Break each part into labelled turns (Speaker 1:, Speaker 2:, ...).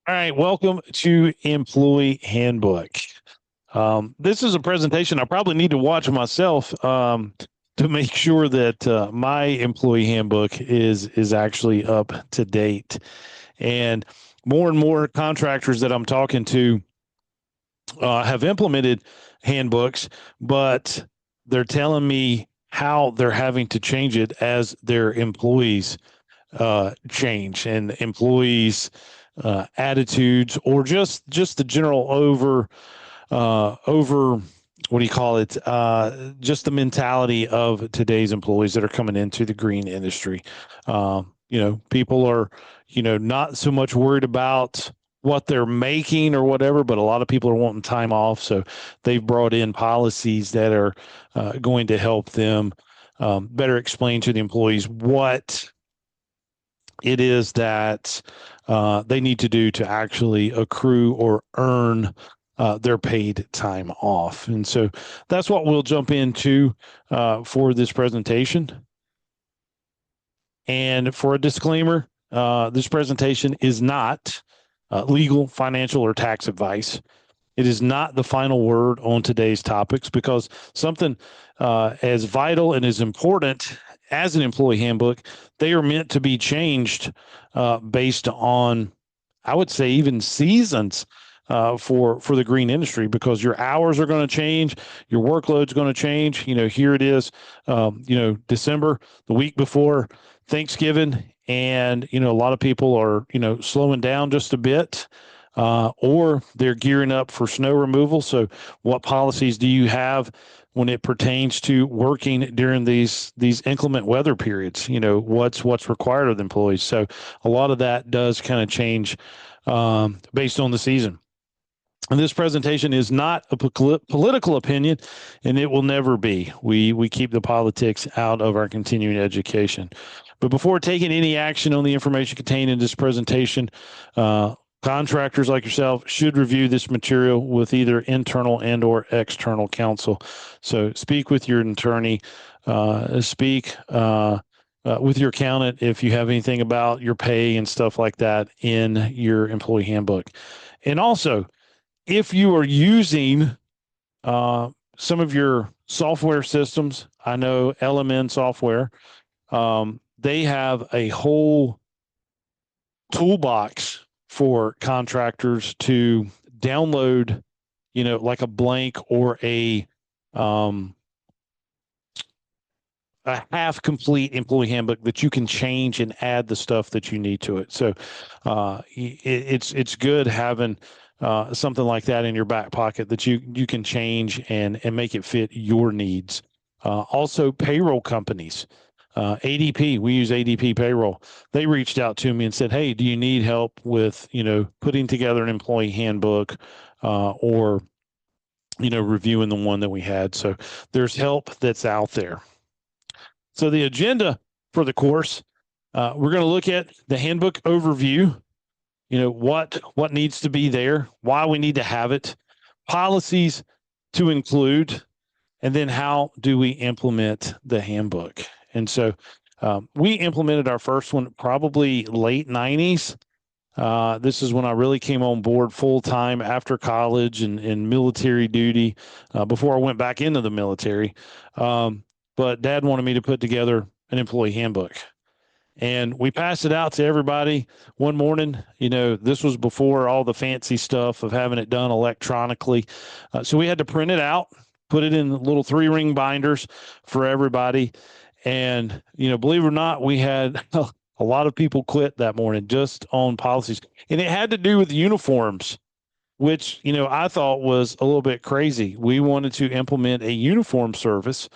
Speaker 1: All right, welcome to Employee Handbook. This is a presentation I probably need to watch myself to make sure that my employee handbook is actually up to date. And more contractors that I'm talking to have implemented handbooks, but they're telling me how they're having to change it as their employees change and employees attitudes or just the general over what do you call it? Just the mentality of today's employees that are coming into the green industry. People are, not so much worried about what they're making or whatever, but a lot of people are wanting time off. So they've brought in policies that are going to help them better explain to the employees what it is that they need to do to actually accrue or earn their paid time off. And so that's what we'll jump into for this presentation. And for a disclaimer, this presentation is not legal, financial, or tax advice. It is not the final word on today's topics because something as vital and as important as an employee handbook, they are meant to be changed based on, I would say, even seasons for the green industry, because your hours are going to change, your workload's going to change. Here it is, December, the week before Thanksgiving, and a lot of people are slowing down just a bit. Or they're gearing up for snow removal. So what policies do you have when it pertains to working during these inclement weather periods? What's required of the employees. So a lot of that does kind of change based on the season. And this presentation is not a political opinion, and it will never be. We keep the politics out of our continuing education. But before taking any action on the information contained in this presentation, contractors like yourself should review this material with either internal and or external counsel. So speak with your attorney, speak with your accountant if you have anything about your pay and stuff like that in your employee handbook. And also, if you are using some of your software systems, I know LMN software, they have a whole toolbox for contractors to download, like a blank or a half complete employee handbook that you can change and add the stuff that you need to it. So it's good having something like that in your back pocket that you can change and make it fit your needs. Also, payroll companies. ADP, we use ADP payroll. They reached out to me and said, "Hey, do you need help with, putting together an employee handbook or, reviewing the one that we had?" So there's help that's out there. So the agenda for the course, we're going to look at the handbook overview, what needs to be there, why we need to have it, policies to include, and then how do we implement the handbook. And so we implemented our first one probably late 90s. This is when I really came on board full time after college and military duty before I went back into the military. But Dad wanted me to put together an employee handbook. And we passed it out to everybody one morning. This was before all the fancy stuff of having it done electronically. So we had to print it out, put it in little 3-ring binders for everybody. And, believe it or not, we had a lot of people quit that morning just on policies. And it had to do with uniforms, which, I thought was a little bit crazy. We wanted to implement a uniform service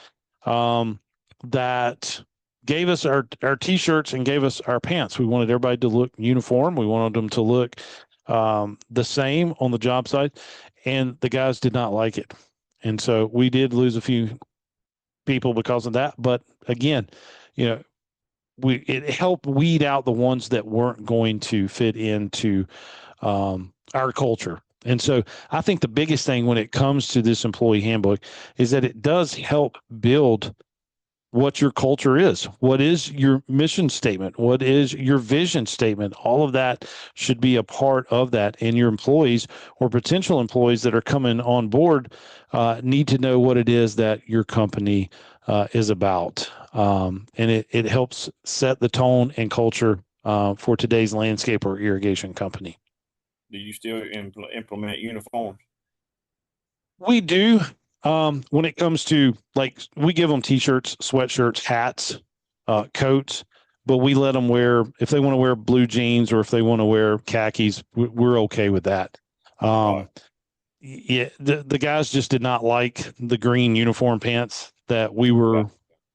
Speaker 1: that gave us our T-shirts and gave us our pants. We wanted everybody to look uniform. We wanted them to look the same on the job site. And the guys did not like it. And so we did lose a few people because of that. But again, it helped weed out the ones that weren't going to fit into our culture. And so I think the biggest thing when it comes to this employee handbook is that it does help build what your culture is. What is your mission statement? What is your vision statement? All of that should be a part of that. And your employees or potential employees that are coming on board need to know what it is that your company is about. And it helps set the tone and culture for today's landscape or irrigation company.
Speaker 2: Do you still implement uniforms?
Speaker 1: We do. When it comes to, like, we give them t-shirts, sweatshirts, hats, coats, but we let them wear, if they want to wear blue jeans or if they want to wear khakis, we're okay with that.
Speaker 2: Right.
Speaker 1: Yeah, the guys just did not like the green uniform pants that we were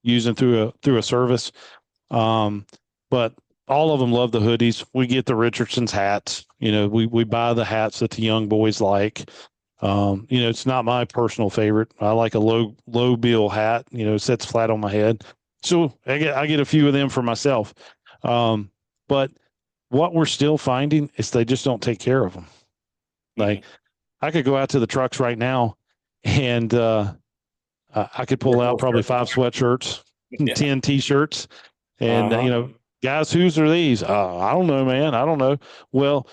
Speaker 1: using through a service. But all of them love the hoodies. We get the Richardson's hats. We buy the hats that the young boys like. It's not my personal favorite. I like a low bill hat, sits flat on my head. So I get a few of them for myself. But what we're still finding is they just don't take care of them. Like, I could go out to the trucks right now and I could pull out probably 5 sweatshirts, 10 t-shirts, and guys, whose are these? I don't know, man. I don't know. Well,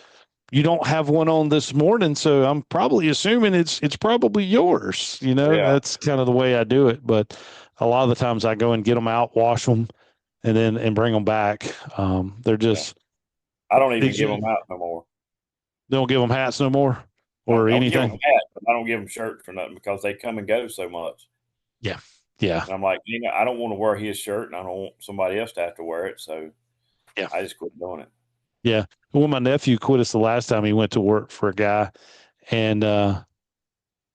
Speaker 1: you don't have one on this morning, so I'm probably assuming it's probably yours. That's kind of the way I do it. But a lot of the times I go and get them out, wash them, and bring them back. They're just.
Speaker 2: I don't even give them out no more.
Speaker 1: Don't give them hats no more, or anything.
Speaker 2: Give them hats, but I don't give them shirts for nothing because they come and go so much.
Speaker 1: Yeah.
Speaker 2: And I'm like, I don't want to wear his shirt, and I don't want somebody else to have to wear it. So I just quit doing it.
Speaker 1: Yeah. When my nephew quit us the last time, he went to work for a guy, and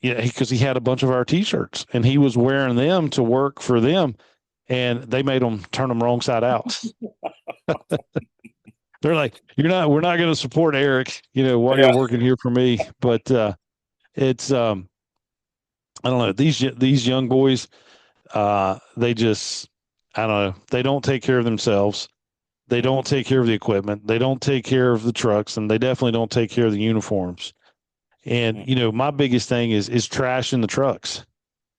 Speaker 1: because he had a bunch of our t-shirts and he was wearing them to work for them, and they made him turn them wrong side out. They're like, we're not going to support Eric, while you're working here for me. But it's I don't know, these young boys, they just, I don't know, they don't take care of themselves. They don't take care of the equipment. They don't take care of the trucks, and they definitely don't take care of the uniforms. And my biggest thing is trashing the trucks.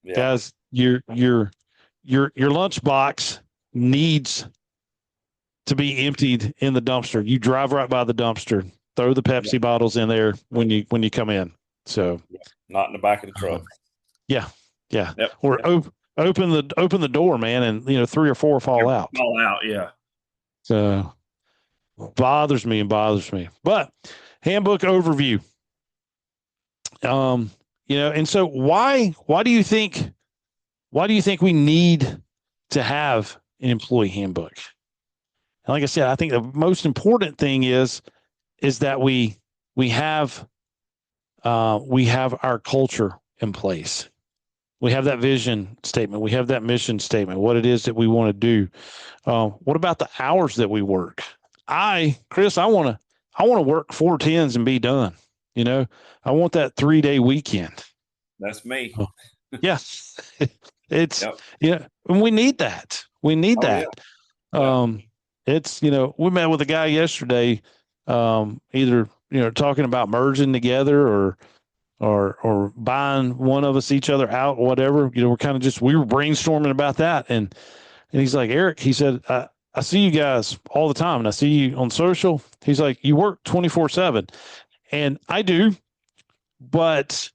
Speaker 1: Yeah. Guys, your lunchbox needs to be emptied in the dumpster. You drive right by the dumpster, throw the Pepsi bottles in there when you come in. So
Speaker 2: not in the back of the truck.
Speaker 1: Yeah. Or open the door, man, and 3 or 4 fall out.
Speaker 2: Fall out, yeah.
Speaker 1: So bothers me. But handbook overview. And so why do you think we need to have an employee handbook? And like I said, I think the most important thing is that we have our culture in place. We have that vision statement. We have that mission statement, what it is that we want to do. What about the hours that we work? Chris, I want to work 4 10s and be done. I want that 3-day weekend.
Speaker 2: That's me.
Speaker 1: Yes. It's, and we need that. We need that. Yeah. It's, we met with a guy yesterday, either, talking about merging together or buying one of us each other out, whatever. We were brainstorming about that. And he's like, Eric, he said, I see you guys all the time and I see you on social. He's like, you work 24/7. And I do, but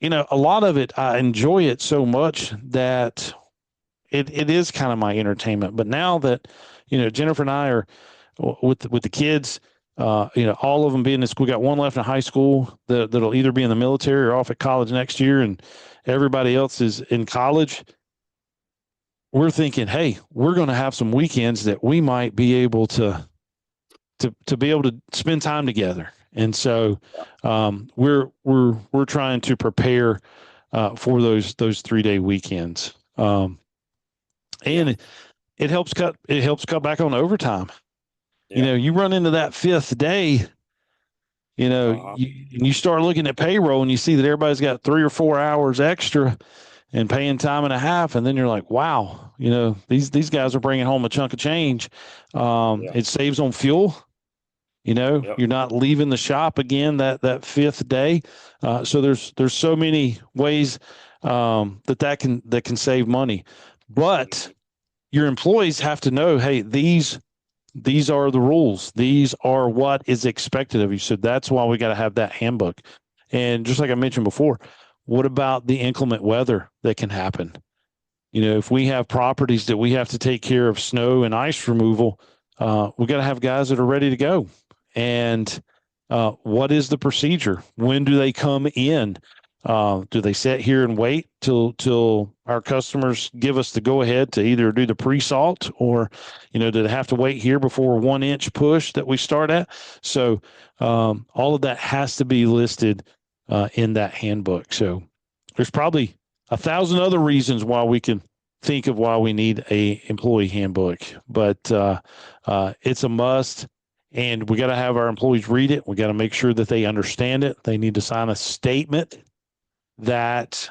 Speaker 1: a lot of it, I enjoy it so much that it is kind of my entertainment. But now that, Jennifer and I are with the kids, all of them being in school, we got one left in high school that'll either be in the military or off at college next year, and everybody else is in college. We're thinking, hey, we're going to have some weekends that we might be able to be able to spend time together. And so we're trying to prepare for those 3-day weekends. And it helps cut back on overtime. Yeah. You run into that 5th day, you start looking at payroll and you see that everybody's got 3 or 4 hours extra and paying time and a half. And then you're like, wow, these guys are bringing home a chunk of change. It saves on fuel. You're not leaving the shop again that 5th day. So there's so many ways that can save money. But your employees have to know, hey, these are the rules. These are what is expected of you. So that's why we got to have that handbook. And just like I mentioned before, what about the inclement weather that can happen? If we have properties that we have to take care of snow and ice removal, we got to have guys that are ready to go. And what is the procedure? When do they come in? Do they sit here and wait till our customers give us the go ahead to either do the pre-salt, or, do they have to wait here before a 1 inch push that we start at? So all of that has to be listed in that handbook. So there's probably 1,000 other reasons why we can think of why we need a employee handbook, but it's a must. And we got to have our employees read it. We got to make sure that they understand it. They need to sign a statement that,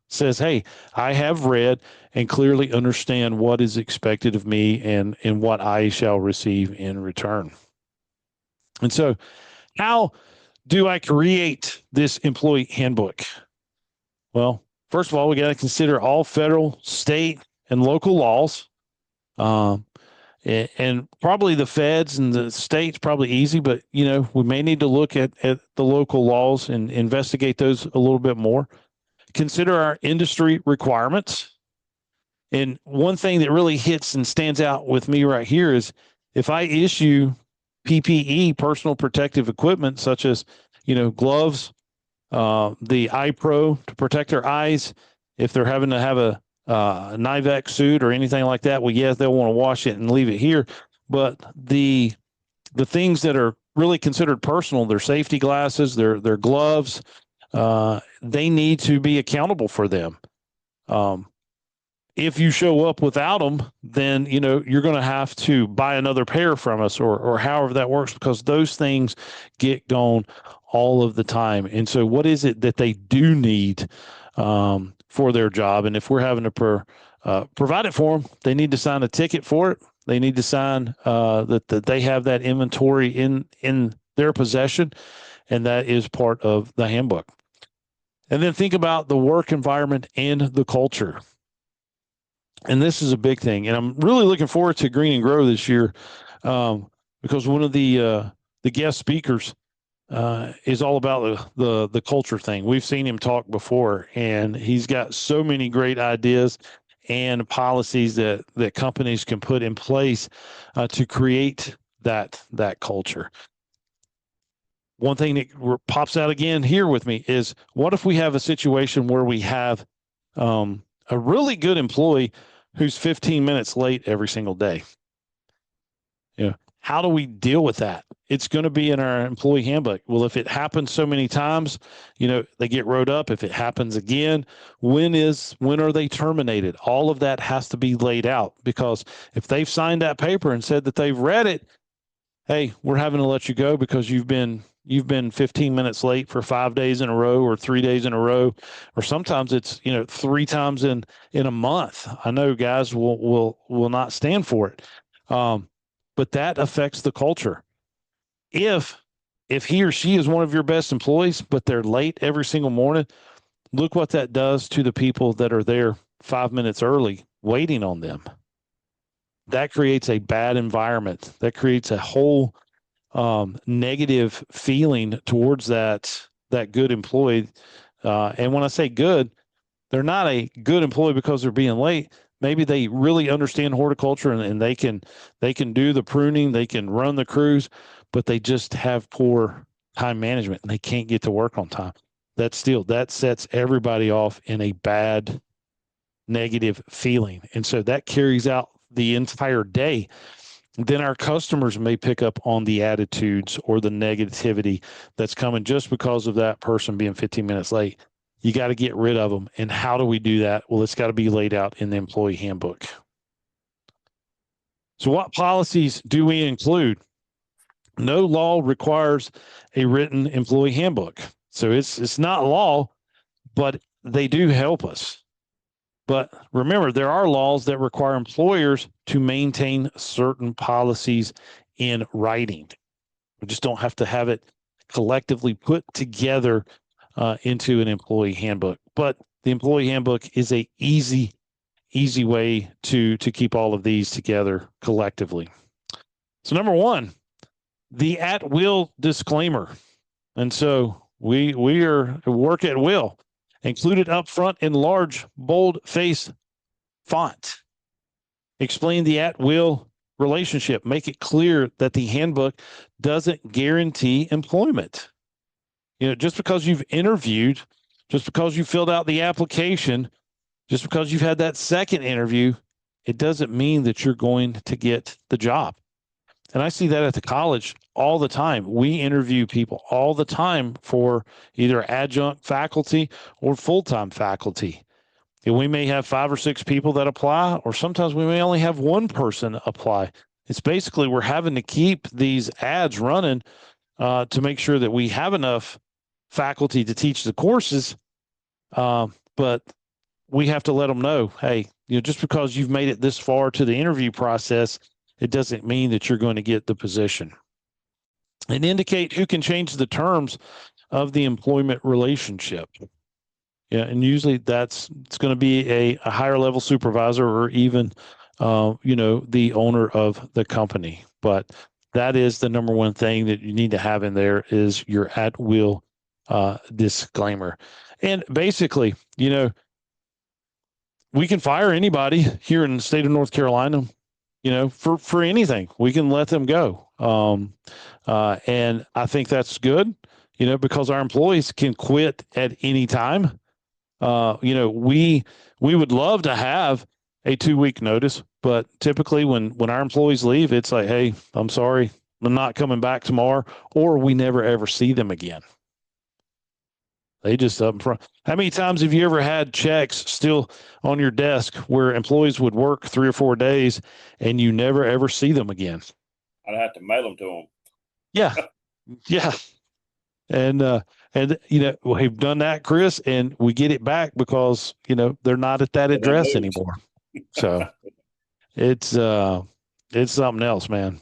Speaker 1: says, hey, I have read and clearly understand what is expected of me and what I shall receive in return. And so how do I create this employee handbook? Well, first of all, we got to consider all federal, state, and local laws. And probably the feds and the states probably easy, but we may need to look at the local laws and investigate those a little bit more. Consider our industry requirements. And one thing that really hits and stands out with me right here is if I issue PPE, personal protective equipment, such as gloves, the eye pro to protect their eyes, if they're having to have a NIVEC suit or anything like that, well, yes, they'll want to wash it and leave it here. But the things that are really considered personal, their safety glasses, their gloves, they need to be accountable for them. If you show up without them, then you're going to have to buy another pair from us, or however that works, because those things get gone all of the time. And so what is it that they do need for their job? And if we're having to provide it for them, they need to sign a ticket for it. They need to sign that they have that inventory in their possession, and that is part of the handbook. And then think about the work environment and the culture. And this is a big thing. And I'm really looking forward to Green and Grow this year, because one of the guest speakers is all about the culture thing. We've seen him talk before, and he's got so many great ideas and policies that companies can put in place to create that culture. One thing that pops out again here with me is, what if we have a situation where we have a really good employee who's 15 minutes late every single day? How do we deal with that? It's going to be in our employee handbook. Well, if it happens so many times, they get wrote up. If it happens again, when are they terminated? All of that has to be laid out, because if they've signed that paper and said that they've read it, hey, we're having to let you go because you've been 15 minutes late for 5 days in a row, or 3 days in a row, or sometimes it's 3 times in a month. I know guys will not stand for it. But that affects the culture. If he or she is one of your best employees, but they're late every single morning, look what that does to the people that are there 5 minutes early waiting on them. That creates a bad environment. That creates a whole negative feeling towards that good employee. And when I say good, they're not a good employee because they're being late. Maybe they really understand horticulture and they can do the pruning, they can run the crews, but they just have poor time management and they can't get to work on time. That sets everybody off in a bad, negative feeling. And so that carries out the entire day. Then our customers may pick up on the attitudes or the negativity that's coming just because of that person being 15 minutes late. You got to get rid of them. And how do we do that? Well, it's got to be laid out in the employee handbook. So what policies do we include? No law requires a written employee handbook. So it's not law, but they do help us. But remember, there are laws that require employers to maintain certain policies in writing. We just don't have to have it collectively put together into an employee handbook. But the employee handbook is a easy easy way to keep all of these together collectively. So number one, the at-will disclaimer. And so we are work at will, included up front in large, bold face font. Explain the at-will relationship. Make it clear that the handbook doesn't guarantee employment. Just because you've interviewed, just because you filled out the application, just because you've had that second interview, it doesn't mean that you're going to get the job. And I see that at the college all the time. We interview people all the time for either adjunct faculty or full-time faculty. And we may have 5 or 6 people that apply, or sometimes we may only have one person apply. It's basically we're having to keep these ads running to make sure that we have enough faculty to teach the courses. But we have to let them know, hey, just because you've made it this far to the interview process, it doesn't mean that you're going to get the position. And indicate who can change the terms of the employment relationship. Yeah, and usually it's going to be a higher level supervisor or even, the owner of the company. But that is the number one thing that you need to have in there is your at-will disclaimer. And basically, we can fire anybody here in the state of North Carolina, for anything. We can let them go. And I think that's good, because our employees can quit at any time. We would love to have a 2-week notice, but typically when our employees leave, it's like, hey, I'm sorry, I'm not coming back tomorrow, or we never ever see them again. They just up in front. How many times have you ever had checks still on your desk where employees would work 3 or 4 days and you never ever see them again?
Speaker 2: I'd have to mail them to them.
Speaker 1: Yeah. Yeah. And we've done that, Chris, and we get it back because, they're not at that address anymore. So it's something else, man.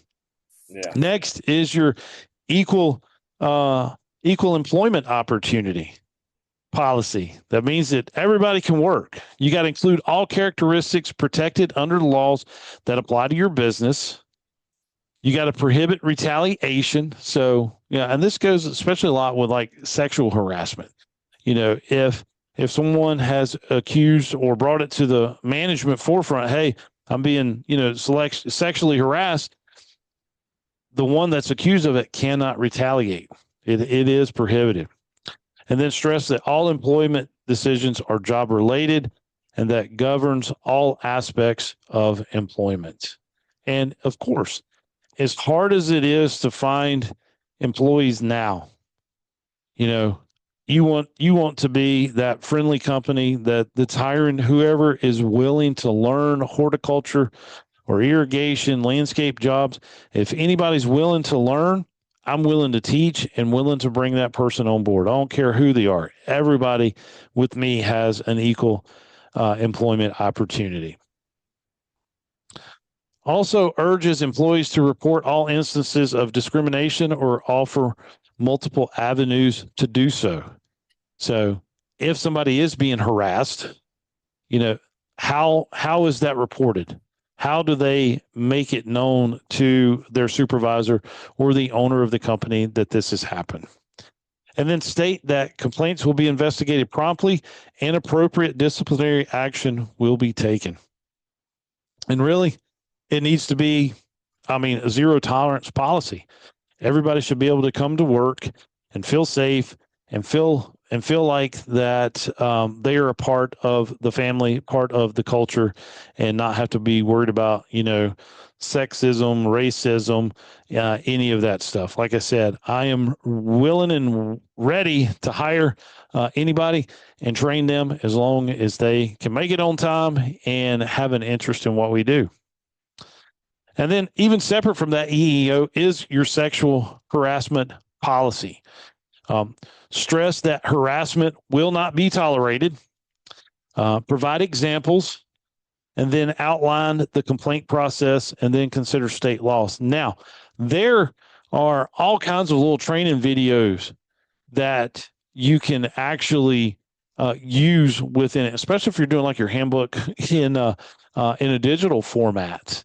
Speaker 2: Yeah.
Speaker 1: Next is your equal employment opportunity policy. That means that everybody can work. You got to include all characteristics protected under the laws that apply to your business. You got to prohibit retaliation. So, and this goes especially a lot with like sexual harassment. If someone has accused or brought it to the management forefront, hey, I'm being, sexually harassed, the one that's accused of it cannot retaliate. It is prohibited. And then stress that all employment decisions are job related and that governs all aspects of employment. And of course, as hard as it is to find employees now, you want to be that friendly company that's hiring whoever is willing to learn horticulture or irrigation, landscape jobs. If anybody's willing to learn, I'm willing to teach and willing to bring that person on board. I don't care who they are. Everybody with me has an equal employment opportunity. Also urges employees to report all instances of discrimination or offer multiple avenues to do so. So if somebody is being harassed, how is that reported? How do they make it known to their supervisor or the owner of the company that this has happened? And then state that complaints will be investigated promptly and appropriate disciplinary action will be taken. And really, it needs to be, a zero tolerance policy. Everybody should be able to come to work and feel safe and feel like that they are a part of the family, part of the culture, and not have to be worried about, sexism, racism, any of that stuff. Like I said, I am willing and ready to hire anybody and train them as long as they can make it on time and have an interest in what we do. And then even separate from that EEO is your sexual harassment policy. Stress that harassment will not be tolerated, provide examples, and then outline the complaint process and then consider state laws. Now, there are all kinds of little training videos that you can actually use within it, especially if you're doing like your handbook in a digital format.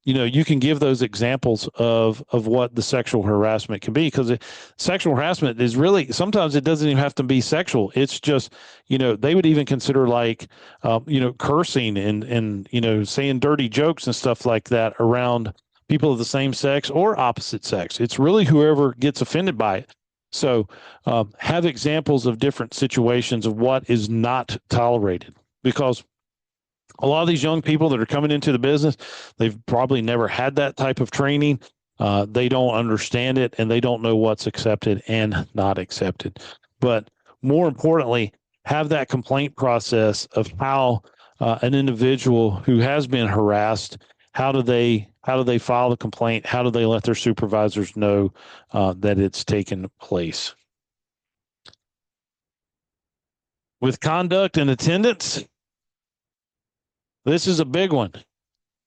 Speaker 1: You can give those examples of what the sexual harassment can be, because sexual harassment is really, sometimes it doesn't even have to be sexual. It's just, they would even consider like, cursing and saying dirty jokes and stuff like that around people of the same sex or opposite sex. It's really whoever gets offended by it. So have examples of different situations of what is not tolerated, because a lot of these young people that are coming into the business, they've probably never had that type of training. They don't understand it, and they don't know what's accepted and not accepted. But more importantly, have that complaint process of how an individual who has been harassed, how do they file the complaint? How do they let their supervisors know that it's taken place? With conduct and attendance, this is a big one.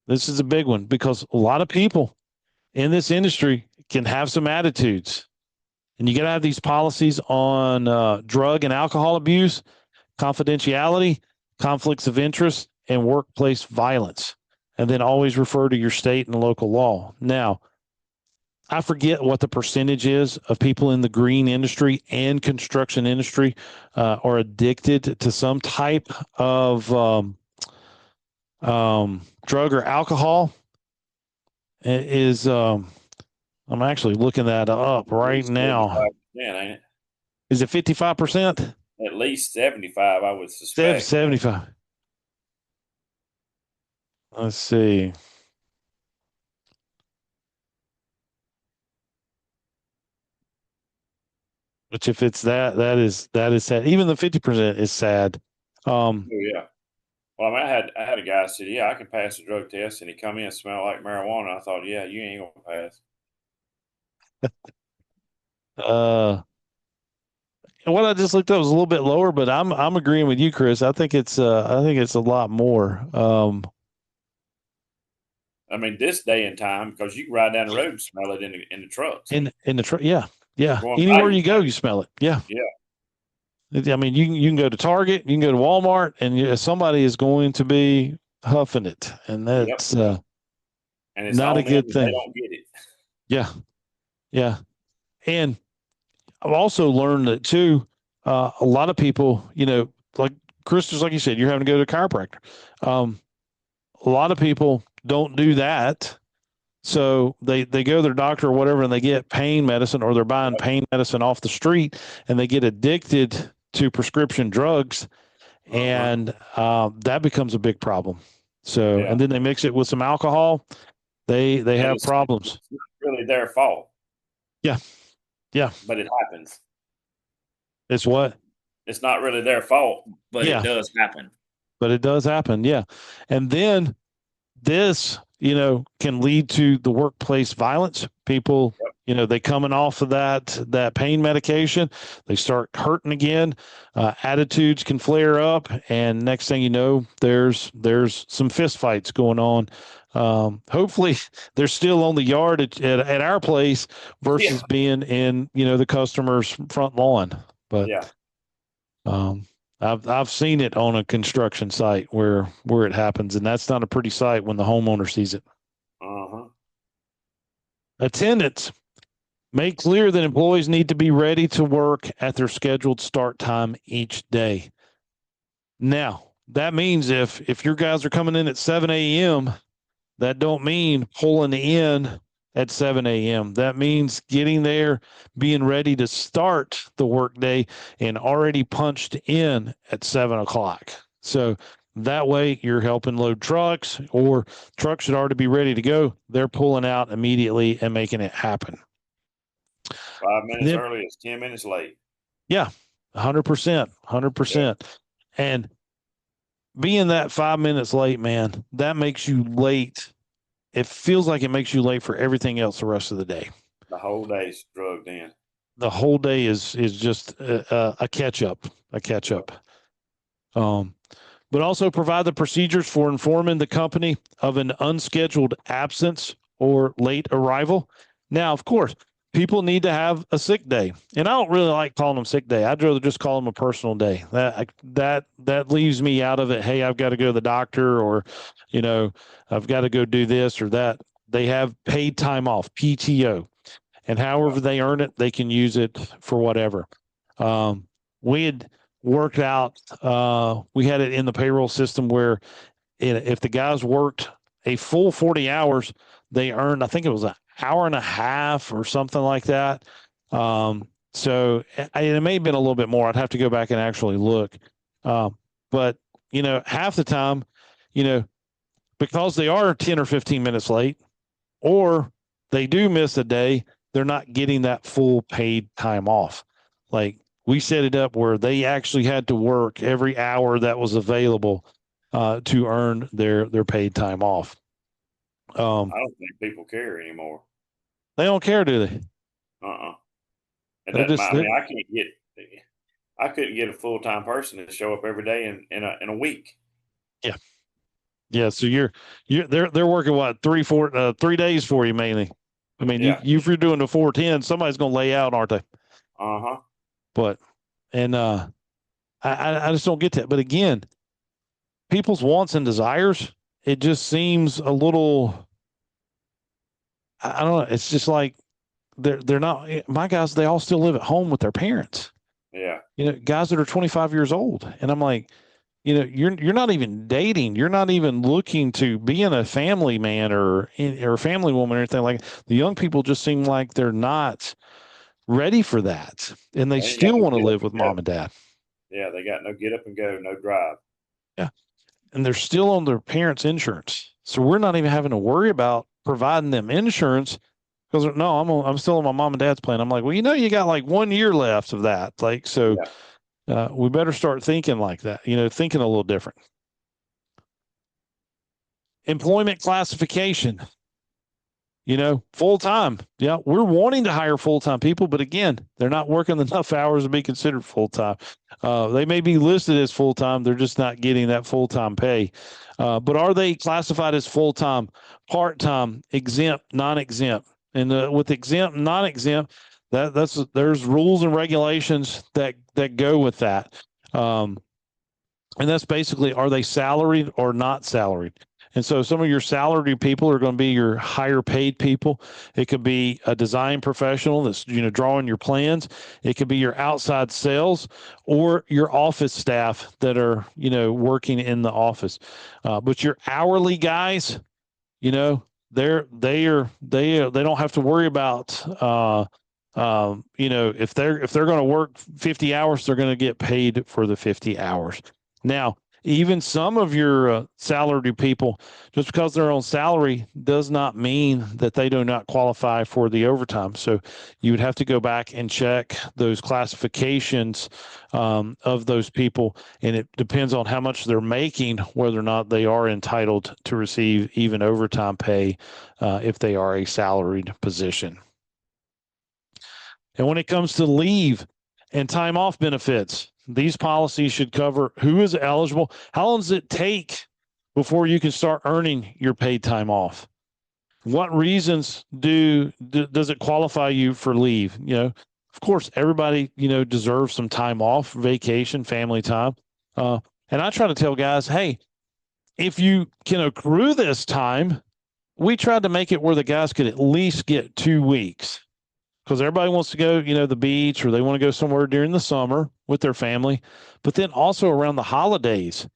Speaker 1: This is a big one, because a lot of people in this industry can have some attitudes, and you got to have these policies on drug and alcohol abuse, confidentiality, conflicts of interest, and workplace violence, and then always refer to your state and local law. Now, I forget what the percentage is of people in the green industry and construction industry are addicted to some type of drug or alcohol. I'm actually looking that up right now.
Speaker 2: Ain't it?
Speaker 1: Is it 55%?
Speaker 2: At least 75, I would suspect.
Speaker 1: 75. Let's see. Which, if it's that is sad. Even the 50% is sad.
Speaker 2: Oh yeah. Well, I mean, I had a guy said, "Yeah, I can pass the drug test," and he come in and smell like marijuana. I thought, "Yeah, you ain't gonna pass."
Speaker 1: What I just looked up was a little bit lower, but I'm agreeing with you, Chris. I think it's a lot more.
Speaker 2: I mean, this day and time, because you can ride down the road and smell it in the trucks.
Speaker 1: In the truck, yeah.
Speaker 2: Going
Speaker 1: Anywhere
Speaker 2: by,
Speaker 1: you go, you smell it. Yeah. I mean, you can go to Target, you can go to Walmart, and somebody is going to be huffing it, and that's
Speaker 2: and it's
Speaker 1: not a good thing.
Speaker 2: They don't get it.
Speaker 1: Yeah, yeah. And I've also learned that too. A lot of people, like Chris, just like you said, you're having to go to a chiropractor. A lot of people don't do that. So they go to their doctor or whatever, and they get pain medicine, or they're buying pain medicine off the street, and they get addicted to prescription drugs, and that becomes a big problem. So, and then they mix it with some alcohol. They have problems.
Speaker 2: It's not really their fault.
Speaker 1: Yeah.
Speaker 2: But it happens.
Speaker 1: It's what?
Speaker 2: It's not really their fault, but it does happen.
Speaker 1: But it does happen, yeah. And then this, can lead to the workplace violence. People, they coming off of that pain medication, they start hurting again. Attitudes can flare up, and next thing you know, there's some fist fights going on. Hopefully, they're still on the yard at our place versus being in the customer's front lawn. But I've seen it on a construction site where it happens, and that's not a pretty sight when the homeowner sees it. Attendance. Make clear that employees need to be ready to work at their scheduled start time each day. Now, that means if your guys are coming in at 7 a.m., that don't mean pulling in at 7 a.m. That means getting there, being ready to start the workday, and already punched in at 7 o'clock. So that way you're helping load trucks, or trucks should already be ready to go. They're pulling out immediately and making it happen.
Speaker 2: 5 minutes early is 10 minutes late.
Speaker 1: Yeah, 100%, 100%. And being that 5 minutes late, man, that makes you late. It feels like it makes you late for everything else the rest of the day.
Speaker 2: The whole day's drugged in. The
Speaker 1: whole day is just a catch up, But also provide the procedures for informing the company of an unscheduled absence or late arrival. Now, of course, people need to have a sick day, and I don't really like calling them sick day. I'd rather just call them a personal day. That leaves me out of it. Hey, I've got to go to the doctor, or, I've got to go do this or that. They have paid time off, PTO, and however they earn it, they can use it for whatever. We had worked out. We had it in the payroll system where if the guys worked a full 40 hours, they earned, I think it was an hour and a half or something like that. So it may have been a little bit more. I'd have to go back and actually look. But, half the time, because they are 10 or 15 minutes late, or they do miss a day, they're not getting that full paid time off. Like, we set it up where they actually had to work every hour that was available to earn their paid time off.
Speaker 2: I don't think people care anymore.
Speaker 1: They don't care, do they?
Speaker 2: And I couldn't get a full-time person to show up every day in a week.
Speaker 1: Yeah. Yeah. So they're working what, 3 days for you mainly. I mean, if you're doing the 410, somebody's going to lay out, aren't they? But, and I just don't get that. But again, people's wants and desires, it just seems a little, I don't know. It's just like they're not, my guys, they all still live at home with their parents.
Speaker 2: Yeah.
Speaker 1: Guys that are 25 years old. And I'm like, you're not even dating. You're not even looking to being a family man or a family woman or anything like that. The young people just seem like they're not ready for that. And they still want to live with mom and dad.
Speaker 2: Yeah. They got no get up and go, no drive.
Speaker 1: Yeah. And they're still on their parents' insurance. So we're not even having to worry about providing them insurance because I'm still on my mom and dad's plan. I'm like, well, you got like 1 year left of that. Like, so we better start thinking like that, thinking a little different. Employment classification, full-time. Yeah. We're wanting to hire full-time people, but again, they're not working enough hours to be considered full-time. They may be listed as full-time. They're just not getting that full-time pay. But are they classified as full-time, part-time, exempt, non-exempt? And with exempt, non-exempt, there's rules and regulations that go with that. And that's basically, are they salaried or not salaried? And so some of your salaried people are going to be your higher paid people. It could be a design professional that's, drawing your plans. It could be your outside sales or your office staff that are, working in the office. But your hourly guys, they don't have to worry about, if they're going to work 50 hours, they're going to get paid for the 50 hours. Now, even some of your salaried people, just because they're on salary does not mean that they do not qualify for the overtime. So you would have to go back and check those classifications of those people. And it depends on how much they're making, whether or not they are entitled to receive even overtime pay if they are a salaried position. And when it comes to leave and time off benefits, these policies should cover who is eligible. How long does it take before you can start earning your paid time off? What reasons does it qualify you for leave? Of course, everybody, deserves some time off, vacation, family time. And I try to tell guys, hey, if you can accrue this time, we tried to make it where the guys could at least get 2 weeks. Because everybody wants to go, the beach, or they want to go somewhere during the summer with their family. But then also around the holidays,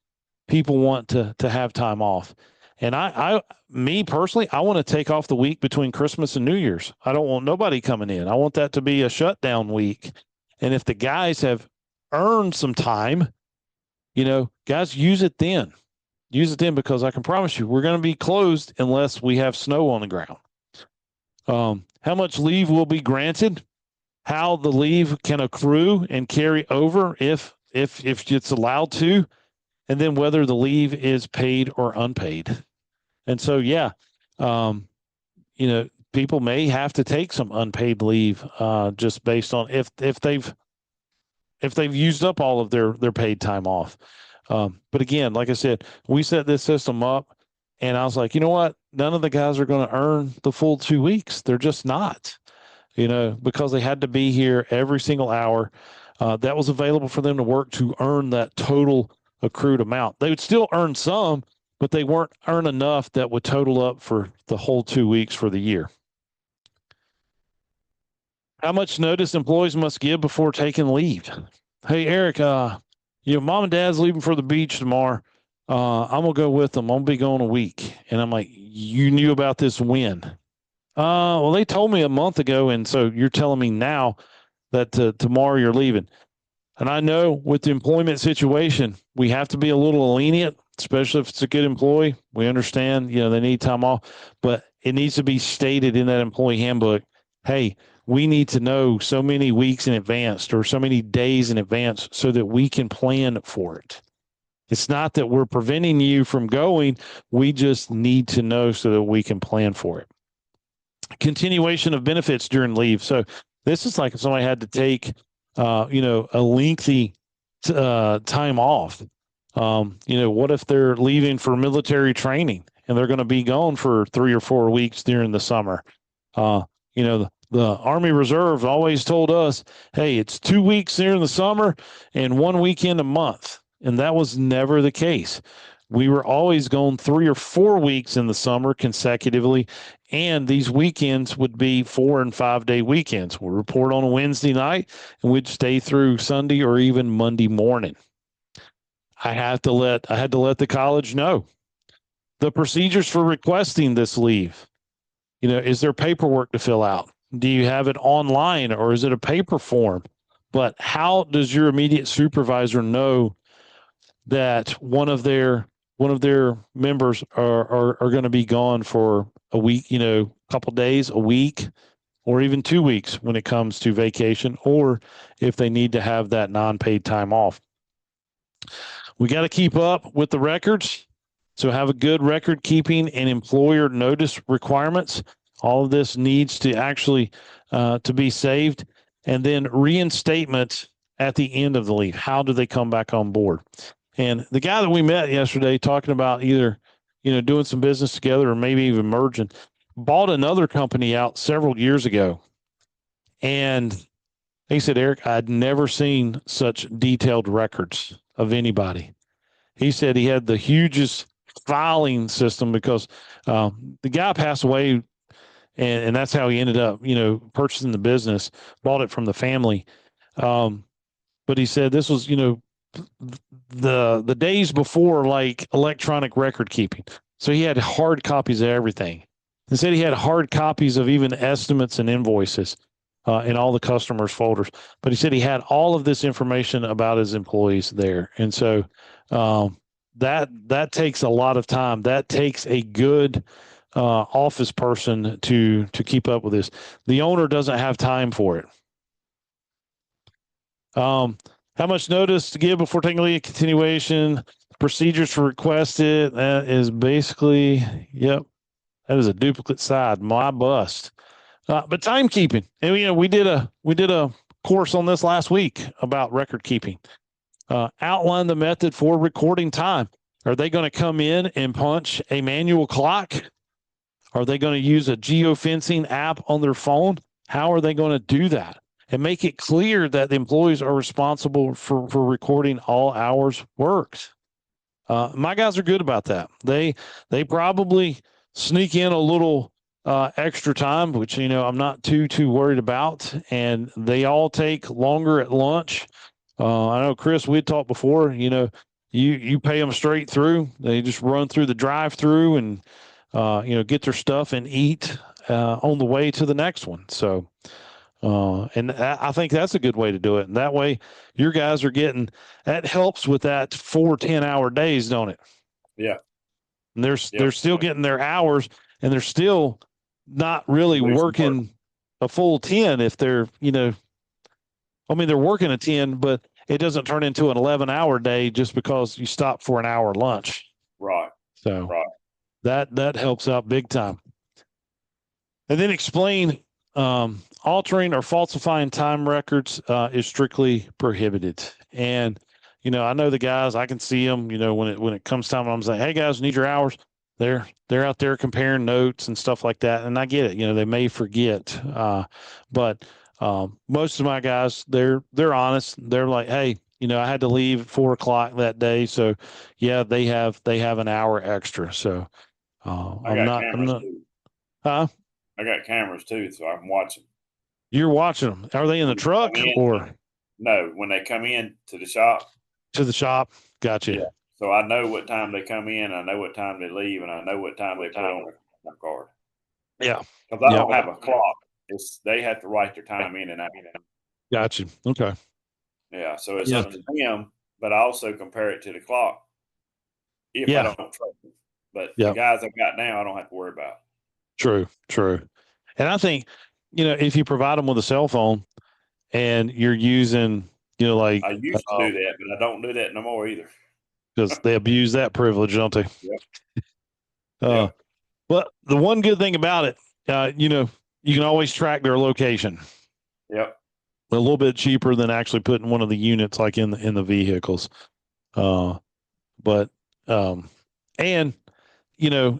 Speaker 1: people want to have time off. And me personally, I want to take off the week between Christmas and New Year's. I don't want nobody coming in. I want that to be a shutdown week. And if the guys have earned some time, guys, use it then. Use it then, because I can promise you we're going to be closed unless we have snow on the ground. How much leave will be granted, how the leave can accrue and carry over if it's allowed to, and then whether the leave is paid or unpaid. And so, people may have to take some unpaid leave just based on if they've used up all of their paid time off. But again, like I said, we set this system up. And I was like, you know what? None of the guys are going to earn the full 2 weeks. They're just not. because they had to be here every single hour that was available for them to work to earn that total accrued amount. They would still earn some, but they weren't earn enough that would total up for the whole 2 weeks for the year. How much notice employees must give before taking leave? Hey, Eric, mom and dad's leaving for the beach tomorrow. I'm going to go with them. I'm going to be gone a week. And I'm like, you knew about this when? Well, they told me a month ago. And so you're telling me now that tomorrow you're leaving. And I know with the employment situation, we have to be a little lenient, especially if it's a good employee. We understand, they need time off, but it needs to be stated in that employee handbook. Hey, we need to know so many weeks in advance or so many days in advance so that we can plan for it. It's not that we're preventing you from going. We just need to know so that we can plan for it. Continuation of benefits during leave. So this is like if somebody had to take, a lengthy time off. What if they're leaving for military training and they're going to be gone for 3 or 4 weeks during the summer? The Army Reserve always told us, hey, it's 2 weeks during the summer and 1 weekend a month. And that was never the case. We were always gone 3 or 4 weeks in the summer consecutively. And these weekends would be 4 and 5 day weekends. We'll report on a Wednesday night and we'd stay through Sunday or even Monday morning. I had to let the college know the procedures for requesting this leave. Is there paperwork to fill out? Do you have it online or is it a paper form? But how does your immediate supervisor know that one of their members are going to be gone for a week, couple days, a week, or even 2 weeks when it comes to vacation, or if they need to have that non-paid time off? We got to keep up with the records. So have a good record keeping and employer notice requirements. All of this needs to actually to be saved. And then reinstatement at the end of the leave. How do they come back on board? And the guy that we met yesterday talking about either, doing some business together or maybe even merging, bought another company out several years ago. And he said, Eric, I'd never seen such detailed records of anybody. He said he had the hugest filing system because the guy passed away, and that's how he ended up, purchasing the business, bought it from the family. But he said this was, the days before like electronic record keeping. So he had hard copies of everything. He said he had hard copies of even estimates and invoices in all the customers' folders. But he said he had all of this information about his employees there. And so that takes a lot of time. That takes a good office person to keep up with this. The owner doesn't have time for it. How much notice to give before taking leave? Continuation, procedures to request it. That is basically, yep, that is a duplicate side. My bust. But timekeeping, and we did a course on this last week about record keeping. Outline the method for recording time. Are they going to come in and punch a manual clock? Are they going to use a geofencing app on their phone? How are they going to do that? And make it clear that the employees are responsible for recording all hours worked. My guys are good about that. They probably sneak in a little extra time, which, I'm not too worried about. And they all take longer at lunch. I know, Chris, we had talked before, you pay them straight through. They just run through the drive-through and, get their stuff and eat on the way to the next one. So, and I think that's a good way to do it. And that way your guys are that helps with that 4 10-hour days, don't it?
Speaker 2: Yeah.
Speaker 1: And they're still getting their hours, and they're still not really working a full 10 if they're, they're working a 10, but it doesn't turn into an 11-hour day just because you stop for an hour lunch.
Speaker 2: Right.
Speaker 1: So that helps out big time. And then explain, altering or falsifying time records is strictly prohibited. And, I know the guys, I can see them, when it comes time, I'm saying, hey guys, need your hours. they're out there comparing notes and stuff like that. And I get it, they may forget. But most of my guys, they're honest. They're like, hey, I had to leave at 4 o'clock that day. So yeah, they have an hour extra. So
Speaker 2: I got cameras too.
Speaker 1: Huh?
Speaker 2: I got cameras too, so I can watch them.
Speaker 1: You're watching them. Are they in the truck or?
Speaker 2: No, when they come in to the shop.
Speaker 1: To the shop. Gotcha.
Speaker 2: Yeah. So I know what time they come in, I know what time they leave, and I know what time they put on their card.
Speaker 1: Yeah.
Speaker 2: Because I don't have a clock. They have to write their time in and out.
Speaker 1: Gotcha. Okay.
Speaker 2: Yeah. So it's up to them, but I also compare it to the clock if I don't trust them. But the guys I've got now, I don't have to worry about.
Speaker 1: True. And I think, if you provide them with a cell phone and you're using, like
Speaker 2: I used to do that, but I don't do that no more either.
Speaker 1: Because they abuse that privilege, don't they?
Speaker 2: Yep.
Speaker 1: Well, the one good thing about it, you can always track their location.
Speaker 2: Yep.
Speaker 1: A little bit cheaper than actually putting one of the units like in the vehicles. And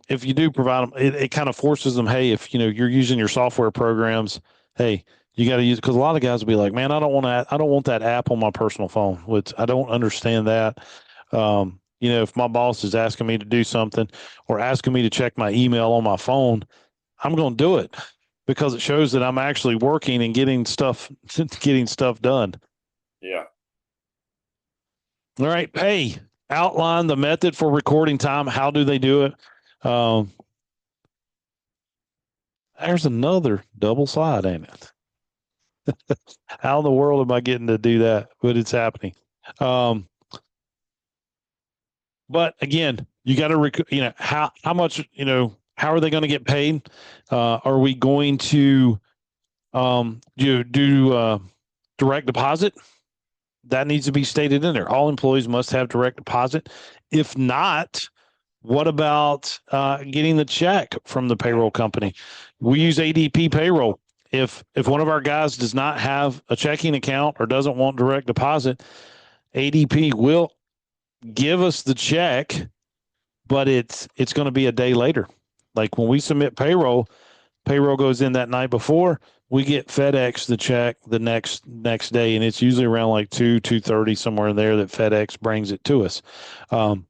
Speaker 1: if you do provide them, it kind of forces them. Hey, if you're using your software programs, hey, you got to use it, because a lot of guys will be like, man, I don't want that app on my personal phone, which I don't understand that. If my boss is asking me to do something or asking me to check my email on my phone, I'm going to do it because it shows that I'm actually working and getting stuff done.
Speaker 2: Yeah.
Speaker 1: All right. Hey, outline the method for recording time. How do they do it? There's another double slide, ain't it? How in the world am I getting to do that? But it's happening. But again, you got to, how much, how are they going to get paid? Are we going to do direct deposit? That needs to be stated in there. All employees must have direct deposit. If not, what about getting the check from the payroll company? We use ADP payroll. If one of our guys does not have a checking account or doesn't want direct deposit, ADP will give us the check, but it's going to be a day later. Like when we submit payroll goes in that night before. We get FedEx the check the next day, and it's usually around like 2:30 somewhere in there that FedEx brings it to us. And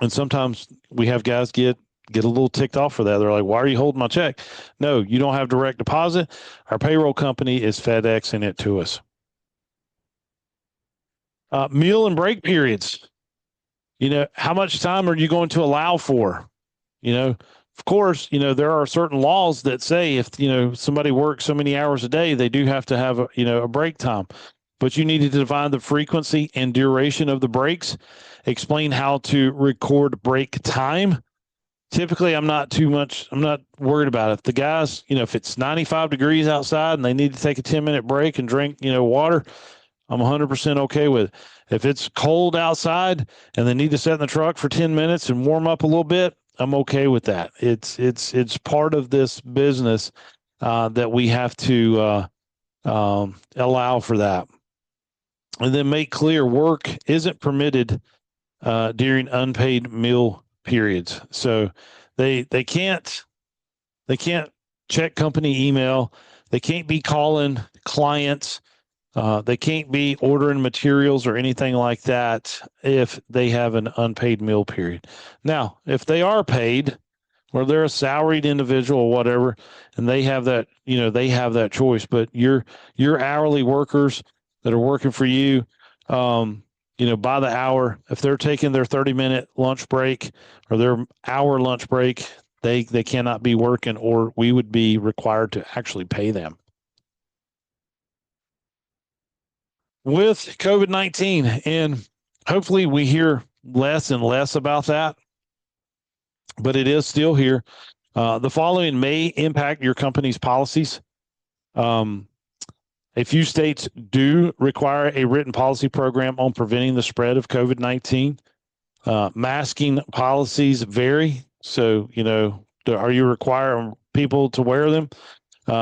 Speaker 1: sometimes we have guys get a little ticked off for that. They're like, "Why are you holding my check?" No, you don't have direct deposit. Our payroll company is FedExing it to us. Meal and break periods. How much time are you going to allow for? Of course, there are certain laws that say if, somebody works so many hours a day, they do have to have a break time. But you need to define the frequency and duration of the breaks, explain how to record break time. Typically, I'm not worried about it. If the guys, if it's 95 degrees outside and they need to take a 10-minute break and drink, water, I'm 100% okay with it. If it's cold outside and they need to sit in the truck for 10 minutes and warm up a little bit, I'm okay with that. It's part of this business that we have to allow for that. And then make clear work isn't permitted during unpaid meal periods. So they can't check company email. They can't be calling clients. They can't be ordering materials or anything like that if they have an unpaid meal period. Now, if they are paid or they're a salaried individual or whatever, and they have that, they have that choice. But your hourly workers that are working for you, by the hour, if they're taking their 30-minute lunch break or their hour lunch break, they cannot be working, or we would be required to actually pay them. With COVID-19, and hopefully we hear less and less about that, but it is still here. The following may impact your company's policies. A few states do require a written policy program on preventing the spread of COVID-19. Masking policies vary. So, are you requiring people to wear them?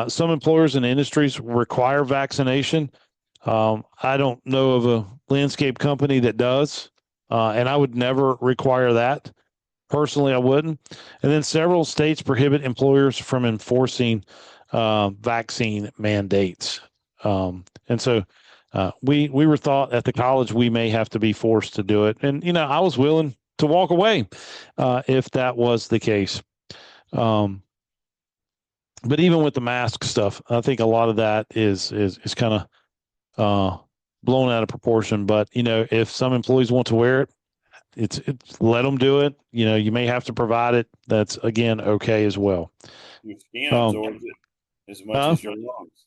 Speaker 1: Some employers and industries require vaccination. I don't know of a landscape company that does, and I would never require that. Personally, I wouldn't. And then several states prohibit employers from enforcing vaccine mandates. And so we were thought at the college we may have to be forced to do it. And, I was willing to walk away if that was the case. But even with the mask stuff, I think a lot of that is kind of blown out of proportion. But, if some employees want to wear it, it's let them do it. You may have to provide it. That's, again, okay as well.
Speaker 2: Your skin absorbs it as much as your lungs.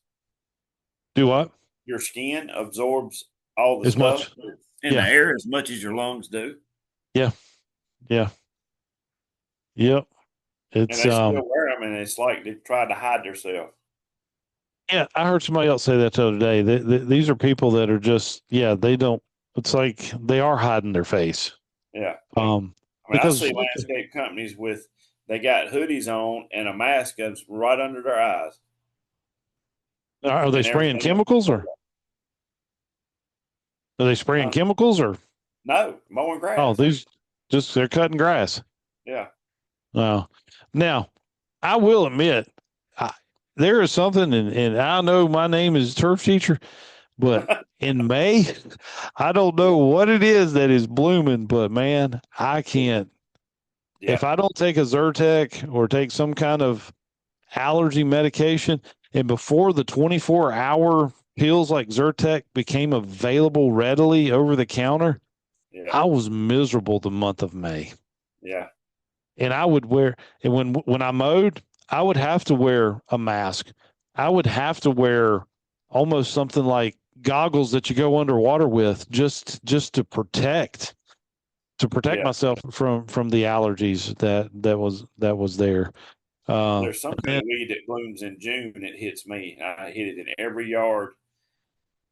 Speaker 1: Do what?
Speaker 2: Your skin absorbs all the
Speaker 1: as
Speaker 2: stuff
Speaker 1: much
Speaker 2: in the air as much as your lungs do.
Speaker 1: Yeah. Yep. It's
Speaker 2: and they still wear them, and it's like they've tried to hide themselves.
Speaker 1: Yeah, I heard somebody else say that the other day. These are people that are just, they don't. It's like they are hiding their face.
Speaker 2: Yeah.
Speaker 1: Because
Speaker 2: I see landscape companies they got hoodies on and a mask that's right under their eyes.
Speaker 1: Are they spraying chemicals or? Are they spraying chemicals or?
Speaker 2: No, mowing grass.
Speaker 1: Oh, they're cutting grass.
Speaker 2: Yeah.
Speaker 1: Now, I will admit, there is something, and I know my name is turf teacher, but in May, I don't know what it is that is blooming, but man, I can't. Yeah. If I don't take a Zyrtec or take some kind of allergy medication, and before the 24-hour pills like Zyrtec became available readily over the counter, I was miserable the month of May.
Speaker 2: Yeah.
Speaker 1: And I would when I mowed, I would have to wear a mask. I would have to wear almost something like goggles that you go underwater with just to protect myself from the allergies that was there.
Speaker 2: There's something weed that blooms in June that hits me. I hit it in every yard.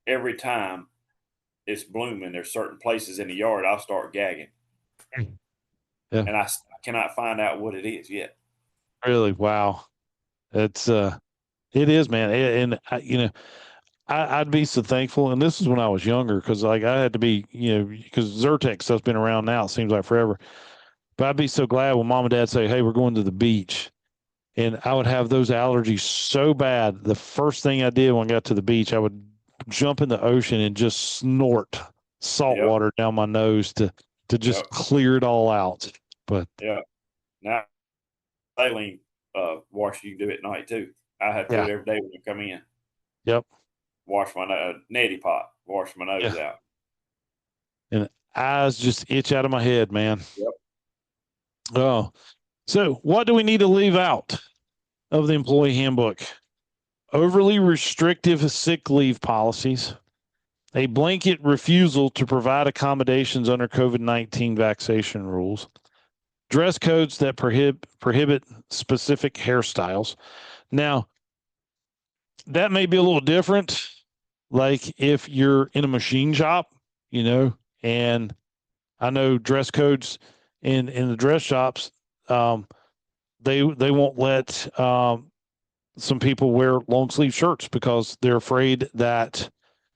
Speaker 2: Every time it's blooming, there's certain places in the yard I'll start gagging.
Speaker 1: Yeah.
Speaker 2: And I cannot find out what it is yet.
Speaker 1: Really? Wow. It is, man. And I'd be so thankful. And this is when I was younger, because I had to be, because Zyrtec stuff's been around now. It seems like forever. But I'd be so glad when mom and dad say, "Hey, we're going to the beach." And I would have those allergies so bad. The first thing I did when I got to the beach, I would jump in the ocean and just snort salt water down my nose to just clear it all out. But
Speaker 2: now saline wash you can do at night too. I had to do it every day when you come in.
Speaker 1: Yep.
Speaker 2: Wash my neti pot. Wash my nose out.
Speaker 1: And eyes just itch out of my head, man.
Speaker 2: Yep.
Speaker 1: Oh, so what do we need to leave out of the employee handbook? Overly restrictive sick leave policies, a blanket refusal to provide accommodations under COVID-19 vaccination rules, dress codes that prohibit specific hairstyles. Now, that may be a little different, like if you're in a machine shop, and I know dress codes in the dress shops, they won't let some people wear long sleeve shirts because they're afraid that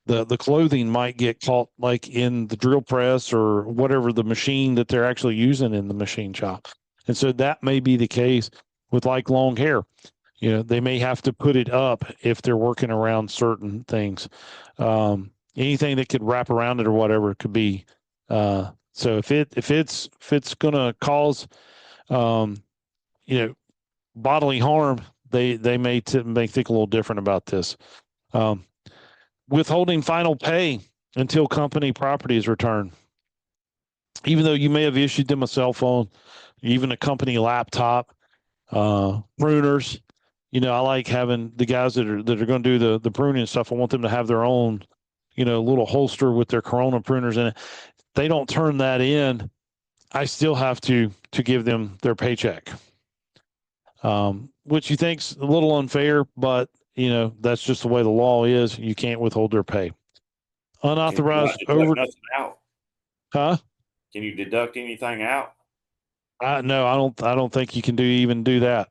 Speaker 1: the clothing might get caught, like in the drill press or whatever the machine that they're actually using in the machine shop. And so that may be the case with like long hair. They may have to put it up if they're working around certain things. Anything that could wrap around it or whatever could be. So if it's going to cause, bodily harm, they may think a little different about this. Withholding final pay until company property is returned. Even though you may have issued them a cell phone, even a company laptop, pruners. I like having the guys that are going to do the pruning and stuff. I want them to have their own, little holster with their Corona pruners in it. If they don't turn that in, I still have to give them their paycheck. Which you think's a little unfair, but that's just the way the law is. You can't withhold their pay. Unauthorized
Speaker 2: nothing out.
Speaker 1: Huh?
Speaker 2: Can you deduct anything out?
Speaker 1: No, I don't think you can even do that.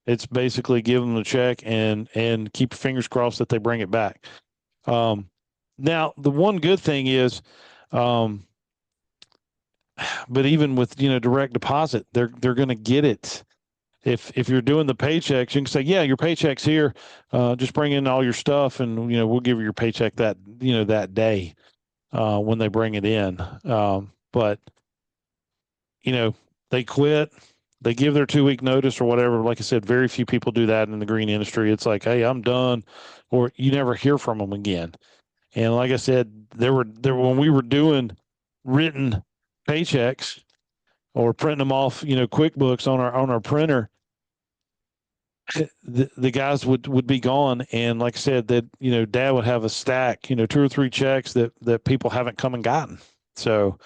Speaker 1: It's basically give them the check and keep your fingers crossed that they bring it back. Now the one good thing is, but even with, direct deposit, they're going to get it. If you're doing the paychecks, you can say, yeah, your paycheck's here. Just bring in all your stuff, and we'll give you your paycheck that day when they bring it in. But they quit, they give their 2 week notice or whatever. Like I said, very few people do that in the green industry. It's like, hey, I'm done, or you never hear from them again. And like I said, there when we were doing written paychecks or printing them off, QuickBooks on our printer, the guys would be gone. And like I said, that, dad would have a stack, 2 or 3 checks that people haven't come and gotten. So,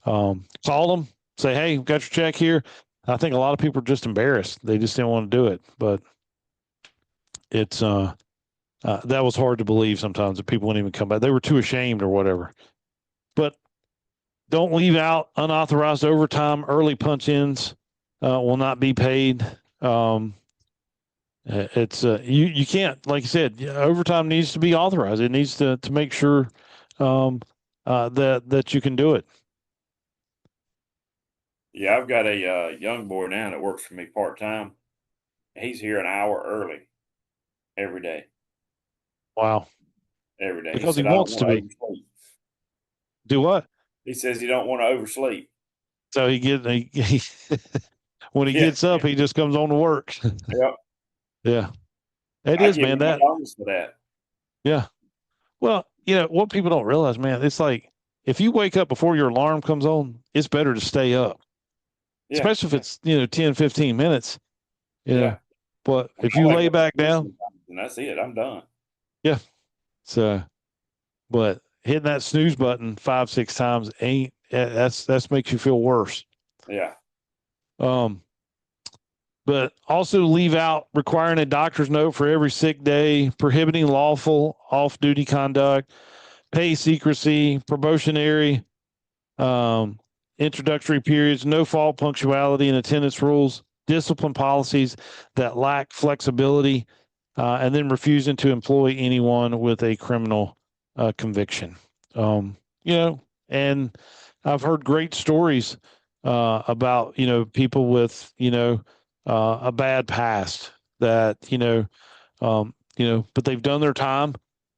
Speaker 1: call them, say, hey, got your check here. I think a lot of people are just embarrassed. They just didn't want to do it, but it's, that was hard to believe sometimes that people wouldn't even come back. They were too ashamed or whatever. But don't leave out unauthorized overtime. Early punch-ins will not be paid. It's you can't, like I said, overtime needs to be authorized. It needs to make sure that you can do it.
Speaker 2: Yeah, I've got a young boy now that works for me part-time. He's here an hour early every day.
Speaker 1: Wow.
Speaker 2: Every day.
Speaker 1: Because
Speaker 2: he
Speaker 1: he
Speaker 2: said,
Speaker 1: wants to be.
Speaker 2: Oversleep.
Speaker 1: Do what?
Speaker 2: He says he don't want to oversleep.
Speaker 1: So when he gets up, he just comes on to work.
Speaker 2: Yep.
Speaker 1: Yeah. It
Speaker 2: I
Speaker 1: is,
Speaker 2: give
Speaker 1: man.
Speaker 2: him
Speaker 1: That.
Speaker 2: bonus for that.
Speaker 1: Yeah. Well, what people don't realize, man, it's like if you wake up before your alarm comes on, it's better to stay up.
Speaker 2: Yeah.
Speaker 1: Especially if it's, 10, 15 minutes.
Speaker 2: Yeah.
Speaker 1: But if you lay back down,
Speaker 2: and that's it, I'm done.
Speaker 1: Yeah. So, but hitting that snooze button 5, 6 times that's makes you feel worse.
Speaker 2: Yeah.
Speaker 1: But also leave out requiring a doctor's note for every sick day, prohibiting lawful off-duty conduct, pay secrecy, probationary, introductory periods, no fault punctuality and attendance rules, discipline policies that lack flexibility, and then refusing to employ anyone with a criminal conviction. And I've heard great stories about, people with, a bad past that, but they've done their time,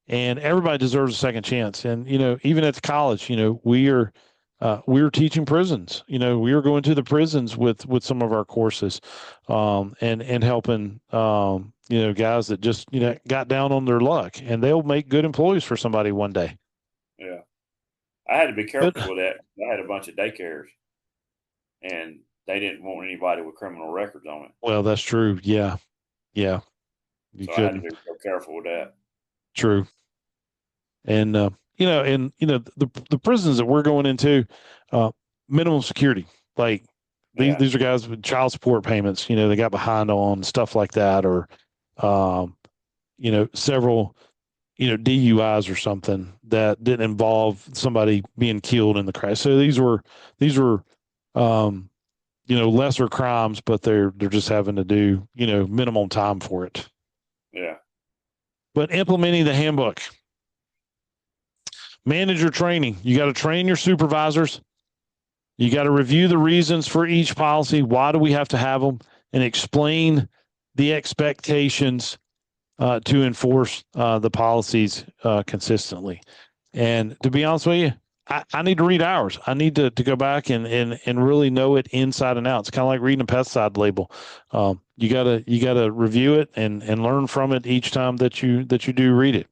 Speaker 1: and everybody deserves a second chance. And, even at the college, we're teaching prisons. We are going to the prisons with some of our courses, and helping, guys that just, got down on their luck, and they'll make good employees for somebody one day.
Speaker 2: Yeah. I had to be careful with that. I had a bunch of daycares, and they didn't want anybody with criminal records on it.
Speaker 1: Well, that's true. Yeah. Yeah.
Speaker 2: So I had to be real careful with that.
Speaker 1: True. And, the prisons that we're going into, minimum security, like these are guys with child support payments, they got behind on stuff like that, or, several, DUIs or something that didn't involve somebody being killed in the crash. So these were, lesser crimes, but they're just having to do, minimum time for it.
Speaker 2: Yeah.
Speaker 1: But implementing the handbook. Manager training. You got to train your supervisors. You got to review the reasons for each policy. Why do we have to have them? And explain the expectations to enforce the policies consistently. And to be honest with you, I need to read ours. I need to go back and really know it inside and out. It's kind of like reading a pesticide label. You gotta review it and learn from it each time that you do read it.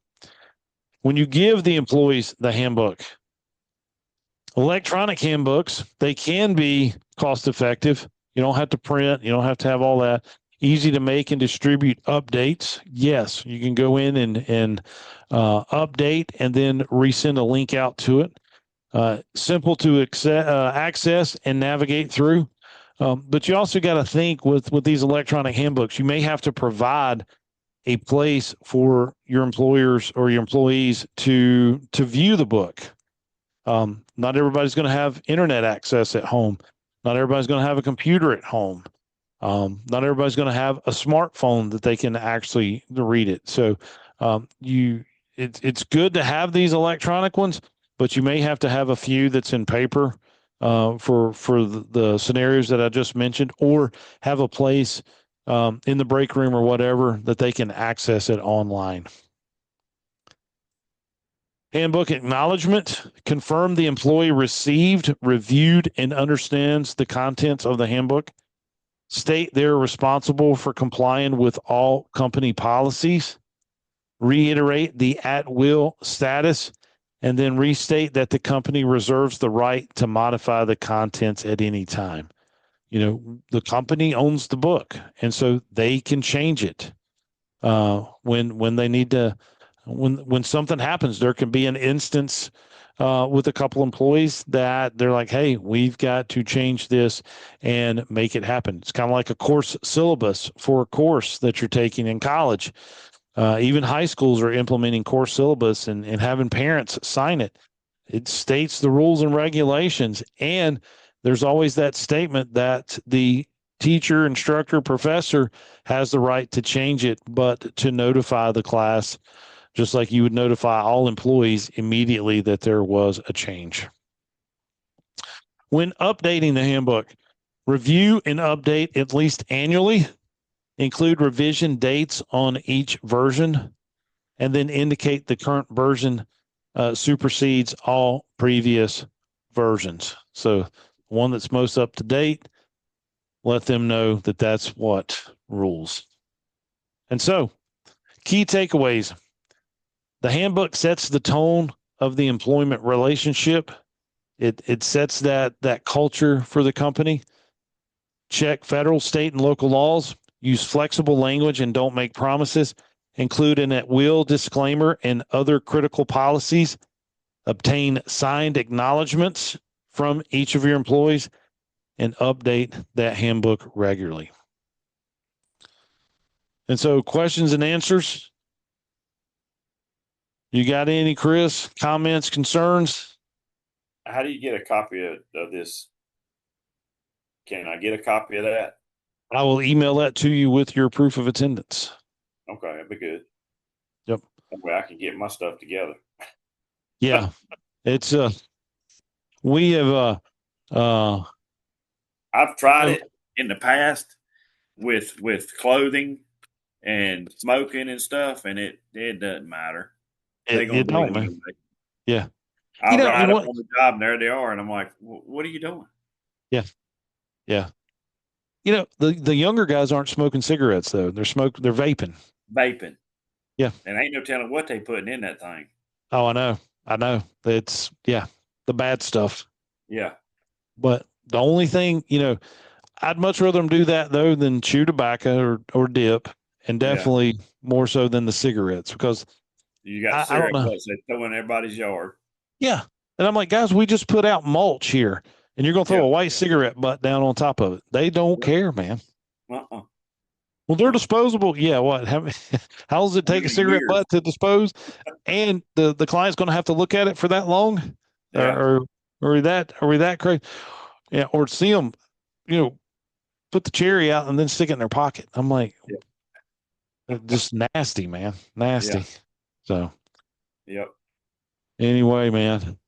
Speaker 1: When you give the employees the handbook, electronic handbooks, they can be cost effective. You don't have to print. You don't have to have all that. Easy to make and distribute updates. Yes, you can go in and update and then resend a link out to it. Simple to access and navigate through. But you also got to think with these electronic handbooks, you may have to provide a place for your employers or your employees to view the book. Not everybody's going to have internet access at home. Not everybody's going to have a computer at home. Not everybody's going to have a smartphone that they can actually read it. So it's good to have these electronic ones, but you may have to have a few that's in paper for the scenarios that I just mentioned, or have a place in the break room or whatever that they can access it online. Handbook acknowledgement: confirm the employee received, reviewed, and understands the contents of the handbook. State they're responsible for complying with all company policies. Reiterate the at-will status, and then restate that the company reserves the right to modify the contents at any time. The company owns the book, and so they can change it when they need to. When something happens, there can be an instance with a couple employees that they're like, "Hey, we've got to change this and make it happen." It's kind of like a course syllabus for a course that you're taking in college. Even high schools are implementing course syllabus and having parents sign it. It states the rules and regulations, and there's always that statement that the teacher, instructor, professor has the right to change it, but to notify the class, just like you would notify all employees immediately that there was a change. When updating the handbook, review and update at least annually. Include revision dates on each version, and then indicate the current version supersedes all previous versions. So one that's most up to date, let them know that that's what rules. And so, key takeaways: the handbook sets the tone of the employment relationship. It sets that culture for the company. Check federal, state, and local laws. Use flexible language and don't make promises. Include an at-will disclaimer and other critical policies. Obtain signed acknowledgments from each of your employees, and update that handbook regularly. And so, questions and answers. You got any, Chris? Comments, concerns?
Speaker 2: How do you get a copy of this? Can I get a copy of that?
Speaker 1: I will email that to you with your proof of attendance.
Speaker 2: Okay, that'd be good.
Speaker 1: Yep.
Speaker 2: That way I can get my stuff together.
Speaker 1: Yeah. It's we have
Speaker 2: I've tried it in the past with clothing and smoking and stuff, and it doesn't matter. They're gonna
Speaker 1: it
Speaker 2: do it
Speaker 1: don't, man.
Speaker 2: anyway.
Speaker 1: Yeah.
Speaker 2: I'll ride up
Speaker 1: what?
Speaker 2: on the job, and there they are, and I'm like, "What are you doing?"
Speaker 1: Yeah. Yeah. The younger guys aren't smoking cigarettes though. They're vaping.
Speaker 2: Vaping.
Speaker 1: Yeah.
Speaker 2: And ain't no telling what they putting in that thing.
Speaker 1: Oh, I know. It's the bad stuff.
Speaker 2: Yeah.
Speaker 1: But the only thing, I'd much rather them do that though than chew tobacco or dip, and definitely more so than the cigarettes, because
Speaker 2: you got
Speaker 1: I don't
Speaker 2: cigarette
Speaker 1: know.
Speaker 2: butts they throw in everybody's yard.
Speaker 1: Yeah. And I'm like, guys, we just put out mulch here, and you're going to throw
Speaker 2: Yeah.
Speaker 1: a white cigarette butt down on top of it. They don't care, man. Well, they're disposable. Yeah. What? How long does it take a cigarette butt to dispose? And the client's going to have to look at it for that long?
Speaker 2: Yeah.
Speaker 1: Or are we that crazy? Yeah. Or see them, put the cherry out and then stick it in their pocket. I'm like, just nasty, man. Nasty.
Speaker 2: Yeah.
Speaker 1: So,
Speaker 2: Yep.
Speaker 1: anyway, man,